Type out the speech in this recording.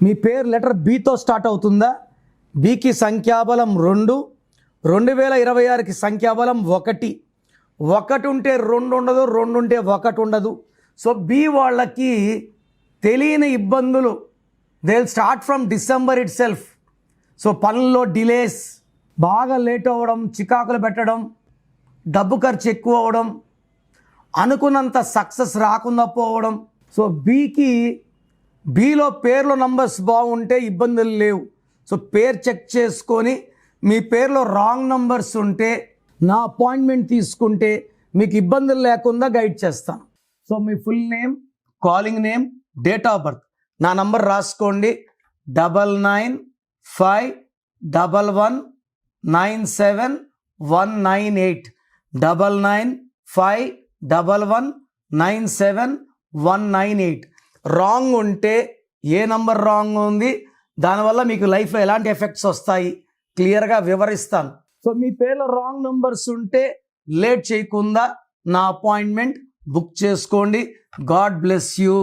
మీ పేరు letter బితో start అవుతుందా? బికి సంఖ్యాబలం 2, 2026కి సంఖ్యాబలం 1. 1 ఉంటే 2 ఉండదు, 2 ఉంటే 1 ఉండదు. సో బి వాళ్ళకి తెలియని ఇబ్బందులు they will start from December it self. So పనుల్లో డిలేస్, బాగా లేట్ అవ్వడం, చికాకులు పెట్టడం, డబ్బు ఖర్చు ఎక్కువ అవ్వడం, అనుకున్నంత సక్సెస్ రాకుండా పోవడం. సో బిలో పేర్లో నంబర్స్ బాగుంటే ఇబ్బందులు లేవు. సో పేరు చెక్ చేసుకొని మీ పేరులో రాంగ్ నంబర్స్ ఉంటే నా అపాయింట్మెంట్ తీసుకుంటే మీకు ఇబ్బందులు లేకుండా గైడ్ చేస్తాను. So me full name, calling name, date of birth, నా నంబర్ రాసుకోండి. 9951197198 9951197198. రాంగ్ ఉంటే ఏ నంబర్ రాంగ్ ఉంది, దానివల్ల మీకు లైఫ్లో ఎలాంటి ఎఫెక్ట్స్ వస్తాయి క్లియర్గా వివరిస్తాను. సో మీ పేర్లో రాంగ్ నంబర్స్ ఉంటే లేట్ చేయకుండా నా అపాయింట్మెంట్ బుక్ చేసుకోండి. God bless you.